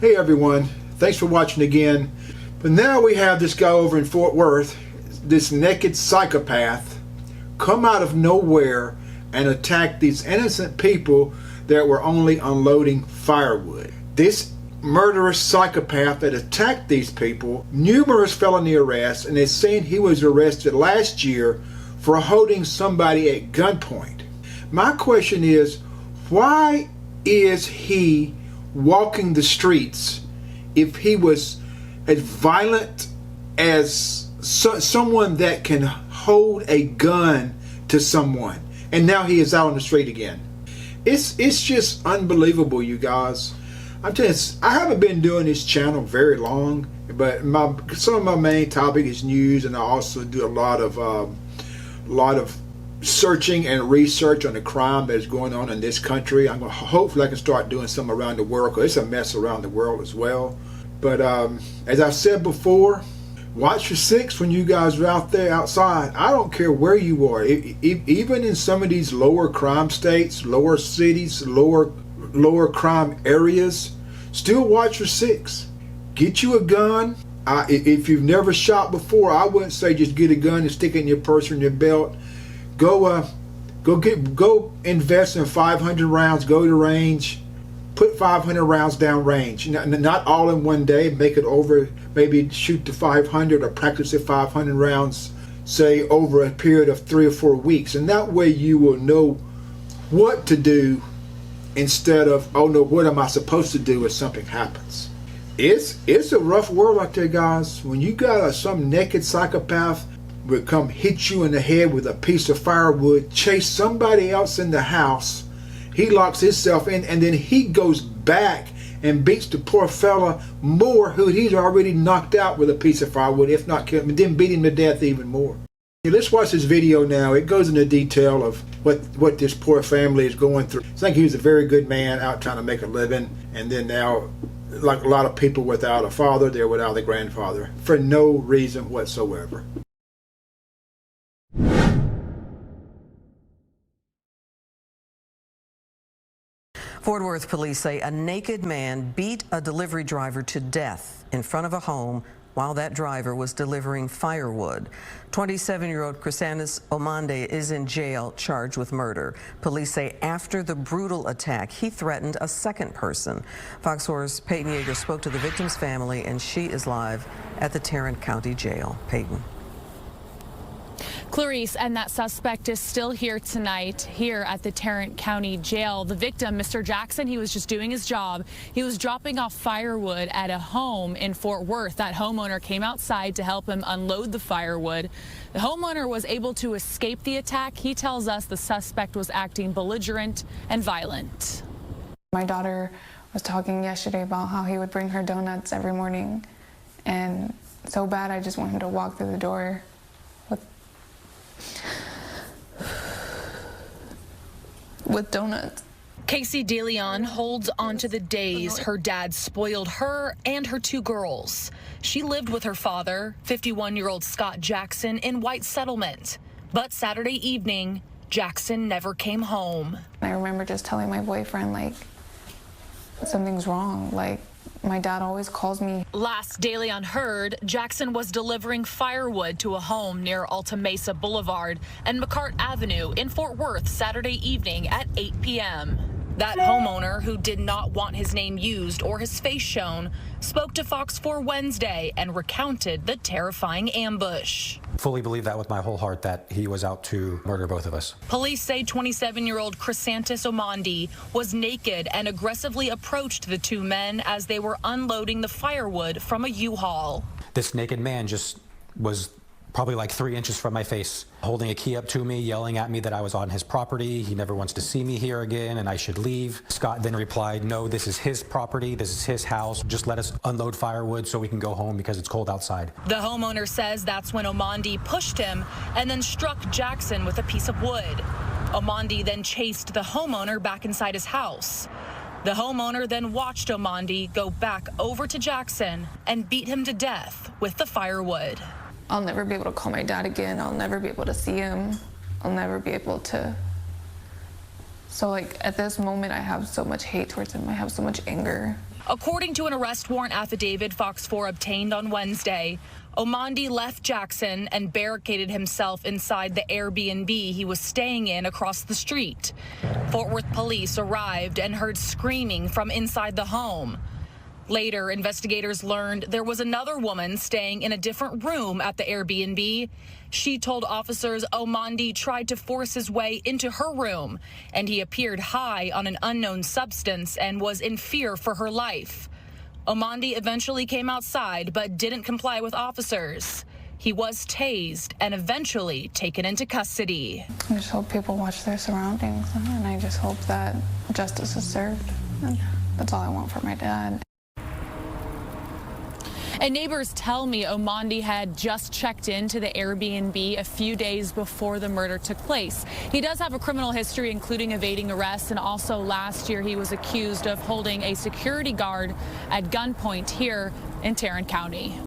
Hey everyone, thanks for watching again. But now we have this guy over in Fort Worth, this naked psychopath, come out of nowhere and attack these innocent people that were only unloading firewood. This murderous psychopath that attacked these people, numerous felony arrests, and it's saying he was arrested last year for holding somebody at gunpoint. My question is, why is he walking the streets if he was as violent as someone that can hold a gun to someone, and now he is out on the street again? It's just unbelievable, you guys. I'm telling you, I haven't been doing this channel very long, but some of my main topic is news, and I also do a lot of searching and research on the crime that's going on in this country. Hopefully I can start doing some around the world, because it's a mess around the world as well. But as I've said before, watch your six when you guys are out there outside. I don't care where you are. Even in some of these lower crime states, lower cities, lower crime areas, still watch your six. Get you a gun. If you've never shot before, I wouldn't say just get a gun and stick it in your purse or in your belt. Go invest in 500 rounds. Go to range, put 500 rounds down range. Not all in one day. Make it over. Maybe shoot to 500 or practice at 500 rounds, say over a period of 3 or 4 weeks, and that way you will know what to do instead of, oh no, what am I supposed to do if something happens? It's a rough world out there, guys. When you got some naked psychopath would come hit you in the head with a piece of firewood, chase somebody else in the house, he locks himself in, and then he goes back and beats the poor fella more, who he's already knocked out with a piece of firewood, if not killed him, and then beat him to death even more. Okay, let's watch this video now. It goes into detail of what this poor family is going through. I think he was a very good man out trying to make a living, and then now, like a lot of people without a father, they're without a grandfather for no reason whatsoever. Fort Worth police say a naked man beat a delivery driver to death in front of a home while that driver was delivering firewood. 27-year-old Chrysanthus Omande is in jail charged with murder. Police say after the brutal attack, he threatened a second person. Fox 4's Peyton Yeager spoke to the victim's family, and she is live at the Tarrant County Jail. Peyton. Clarice, and that suspect is still here tonight, here at the Tarrant County Jail. The victim, Mr. Jackson, he was just doing his job. He was dropping off firewood at a home in Fort Worth. That homeowner came outside to help him unload the firewood. The homeowner was able to escape the attack. He tells us the suspect was acting belligerent and violent. My daughter was talking yesterday about how he would bring her donuts every morning, and so bad I just want him to walk through the door with donuts. Casey DeLeon holds on to the days her dad spoiled her and her 2 girls. She lived with her father, 51-year-old Scott Jackson, in White Settlement. But Saturday evening, Jackson never came home. I remember just telling my boyfriend, like, something's wrong. Like, my dad always calls me. Last DeLeon heard, Jackson was delivering firewood to a home near Alta Mesa Boulevard and McCart Avenue in Fort Worth Saturday evening at 8 p.m. That homeowner, who did not want his name used or his face shown, spoke to Fox 4 Wednesday and recounted the terrifying ambush. Fully believe that with my whole heart, that he was out to murder both of us. Police say 27-year-old Chrysanthus Omande was naked and aggressively approached the 2 men as they were unloading the firewood from a U-Haul. This naked man just was probably like 3 inches from my face, holding a key up to me, yelling at me that I was on his property. He never wants to see me here again and I should leave. Scott then replied, no, this is his property, this is his house. Just let us unload firewood so we can go home because it's cold outside. The homeowner says that's when Omande pushed him and then struck Jackson with a piece of wood. Omande then chased the homeowner back inside his house. The homeowner then watched Omande go back over to Jackson and beat him to death with the firewood. I'll never be able to call my dad again. I'll never be able to see him. I'll never be able to. So like at this moment, I have so much hate towards him. I have so much anger. According to an arrest warrant affidavit Fox 4 obtained on Wednesday, Omandi left Jackson and barricaded himself inside the Airbnb he was staying in across the street. Fort Worth police arrived and heard screaming from inside the home. Later, investigators learned there was another woman staying in a different room at the Airbnb. She told officers Omandi tried to force his way into her room, and he appeared high on an unknown substance and was in fear for her life. Omandi eventually came outside but didn't comply with officers. He was tased and eventually taken into custody. I just hope people watch their surroundings, and I just hope that justice is served. And that's all I want for my dad. And neighbors tell me Omandi had just checked into the Airbnb a few days before the murder took place. He does have a criminal history, including evading arrest, and also last year he was accused of holding a security guard at gunpoint here in Tarrant County.